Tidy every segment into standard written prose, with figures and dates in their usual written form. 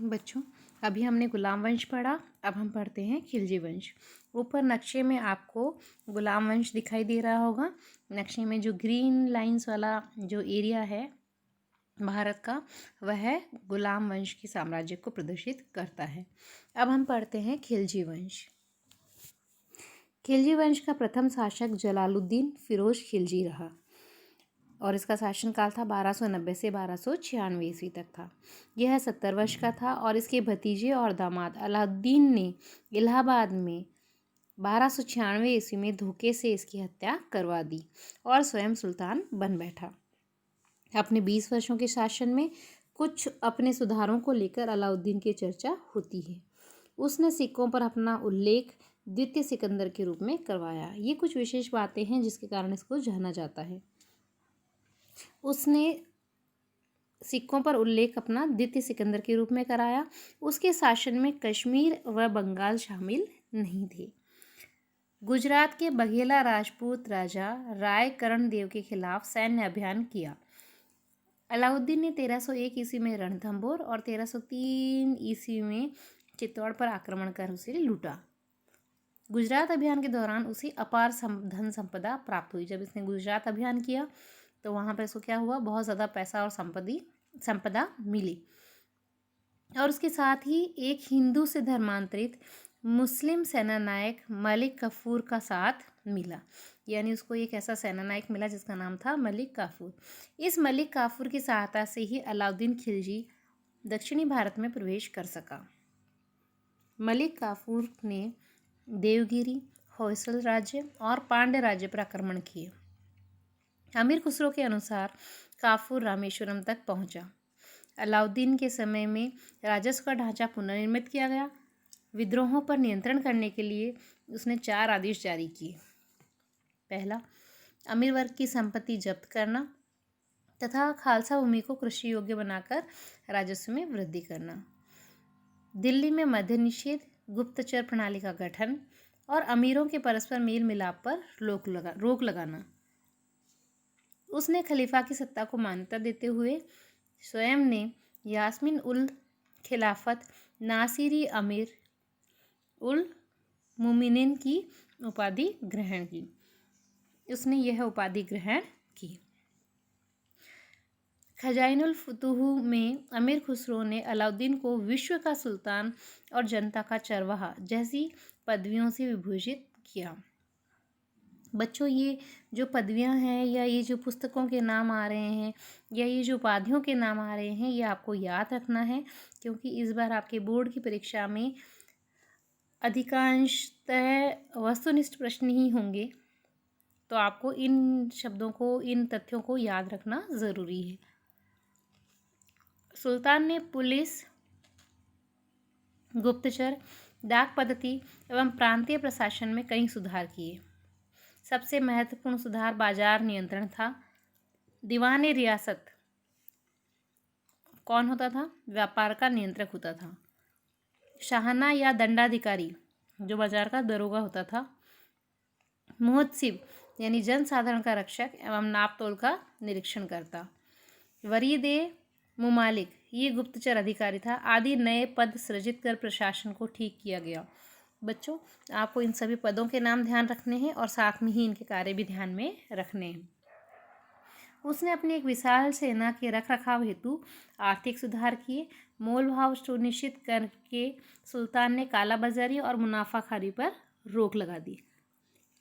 बच्चों, अभी हमने गुलाम वंश पढ़ा। अब हम पढ़ते हैं खिलजी वंश। ऊपर नक्शे में आपको गुलाम वंश दिखाई दे रहा होगा। नक्शे में जो ग्रीन लाइंस वाला जो एरिया है भारत का, वह गुलाम वंश के साम्राज्य को प्रदर्शित करता है। अब हम पढ़ते हैं खिलजी वंश। खिलजी वंश का प्रथम शासक जलालुद्दीन फिरोज खिलजी रहा और इसका शासनकाल था 1290 से 1296 ईस्वी तक था। यह 70 वर्ष का था और इसके भतीजे और दामाद अलाउद्दीन ने इलाहाबाद में 1296 ईस्वी में धोखे से इसकी हत्या करवा दी और स्वयं सुल्तान बन बैठा। अपने 20 वर्षों के शासन में कुछ अपने सुधारों को लेकर अलाउद्दीन की चर्चा होती है। उसने सिक्कों पर अपना उल्लेख द्वितीय सिकंदर के रूप में करवाया। ये कुछ विशेष बातें हैं जिसके कारण इसको जाना जाता है। उसने सिक्कों पर उल्लेख अपना द्वितीय सिकंदर के रूप में कराया। उसके शासन में कश्मीर व बंगाल शामिल नहीं थे। गुजरात के बघेला राजपूत राजा राय करण देव के खिलाफ सैन्य अभियान किया। अलाउद्दीन ने 1301 ईस्वी में रणथंभौर और 1303 ईस्वी में चित्तौड़ पर आक्रमण कर उसे लूटा। गुजरात अभियान के दौरान उसे अपार धन संपदा प्राप्त हुई। जब इसने गुजरात अभियान किया तो वहाँ पर इसको क्या हुआ, बहुत ज़्यादा पैसा और संपदा मिली। और उसके साथ ही एक हिंदू से धर्मांतरित मुस्लिम सेनानायक मलिक काफूर का साथ मिला। यानी उसको एक ऐसा सेनानायक मिला जिसका नाम था मलिक काफूर। इस मलिक काफूर की सहायता से ही अलाउद्दीन खिलजी दक्षिणी भारत में प्रवेश कर सका। मलिक काफूर ने देवगिरी, होयसल राज्य और पांड्य राज्य पर आक्रमण किए। अमीर खुसरो के अनुसार काफूर रामेश्वरम तक पहुंचा। अलाउद्दीन के समय में राजस्व का ढांचा पुनर्निर्मित किया गया। विद्रोहों पर नियंत्रण करने के लिए उसने 4 आदेश जारी किए। पहला, अमीर वर्ग की संपत्ति जब्त करना तथा खालसा भूमि को कृषि योग्य बनाकर राजस्व में वृद्धि करना। दिल्ली में मद्य निषेध, गुप्तचर प्रणाली का गठन और अमीरों के परस्पर मेल मिलाप पर रोक लगाना। उसने खलीफा की सत्ता को मान्यता देते हुए स्वयं ने यास्मीन उल खिलाफत नासिरी अमीर उल मुमिनीन की उपाधि ग्रहण की। उसने यह उपाधि ग्रहण की। खजाइनुल फुतूह में अमीर खुसरो ने अलाउद्दीन को विश्व का सुल्तान और जनता का चरवाहा जैसी पदवियों से विभूषित किया। बच्चों, ये जो पदवियां हैं या ये जो पुस्तकों के नाम आ रहे हैं या ये जो उपाधियों के नाम आ रहे हैं, ये आपको याद रखना है, क्योंकि इस बार आपके बोर्ड की परीक्षा में अधिकांशतः वस्तुनिष्ठ प्रश्न ही होंगे। तो आपको इन शब्दों को, इन तथ्यों को याद रखना ज़रूरी है। सुल्तान ने पुलिस, गुप्तचर, डाक पद्धति एवं प्रांतीय प्रशासन में कई सुधार किए। सबसे महत्वपूर्ण सुधार बाजार नियंत्रण था। दीवान रियासत कौन होता था? व्यापार का नियंत्रक होता था। शाहना या दंडाधिकारी जो बाजार का दरोगा होता था। मुहत्सिब यानी जनसाधारण का रक्षक एवं नाप तोल का निरीक्षण करता। वरीद मुमालिक ये गुप्तचर अधिकारी था। आदि नए पद सृजित कर प्रशासन को ठीक किया गया। बच्चों, आपको इन सभी पदों के नाम ध्यान रखने हैं और साथ में ही इनके कार्य भी ध्यान में रखने हैं। उसने अपनी एक विशाल सेना के रख रखाव हेतु आर्थिक सुधार किए। मोल भाव सुनिश्चित करके सुल्तान ने कालाबाजारी और मुनाफाखोरी पर रोक लगा दी।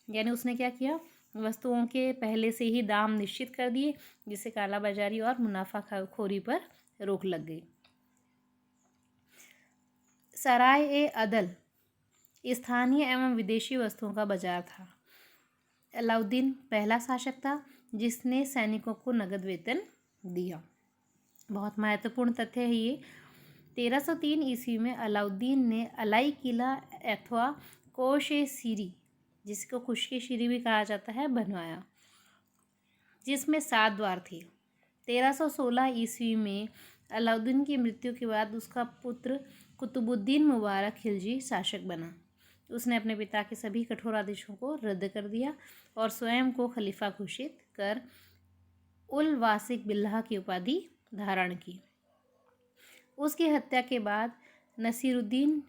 यानी उसने क्या किया, वस्तुओं के पहले से ही दाम निश्चित कर दिए, जिससे कालाबाजारी और मुनाफाखोरी पर रोक लग गई। सराय ए अदल स्थानीय एवं विदेशी वस्तुओं का बाजार था। अलाउद्दीन पहला शासक था जिसने सैनिकों को नगद वेतन दिया। बहुत महत्वपूर्ण तथ्य है ये। 1303 ईस्वी में अलाउद्दीन ने अलाई किला अथवा कोश-ए-सिरी, जिसको खुश्क-ए-सिरी भी कहा जाता है, बनवाया, जिसमें 7 द्वार थे। 1316 ईस्वी में अलाउद्दीन की मृत्यु के बाद उसका पुत्र कुतुबुद्दीन मुबारक खिलजी शासक बना। उसने अपने पिता के सभी कठोर आदेशों को रद्द कर दिया और स्वयं को खलीफा घोषित कर उल वासिक बिल्लाह की उपाधि धारण की। उसकी हत्या के बाद नसीरुद्दीन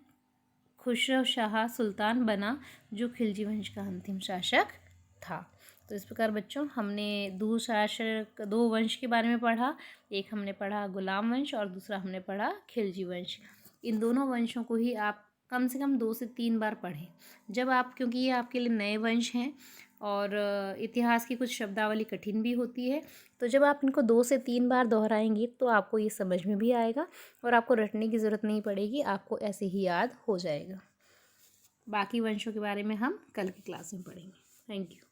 खुसरो शाह सुल्तान बना, जो खिलजी वंश का अंतिम शासक था। तो इस प्रकार बच्चों हमने दो वंश के बारे में पढ़ा। एक हमने पढ़ा गुलाम वंश और दूसरा हमने पढ़ा खिलजी वंश। इन दोनों वंशों को ही आप कम से कम 2 से 3 बार पढ़ें। जब आप, क्योंकि ये आपके लिए नए वंश हैं और इतिहास की कुछ शब्दावली कठिन भी होती है, तो जब आप इनको 2 से 3 बार दोहराएंगे तो आपको ये समझ में भी आएगा और आपको रटने की ज़रूरत नहीं पड़ेगी, आपको ऐसे ही याद हो जाएगा। बाकी वंशों के बारे में हम कल की क्लास में पढ़ेंगे। Thank you.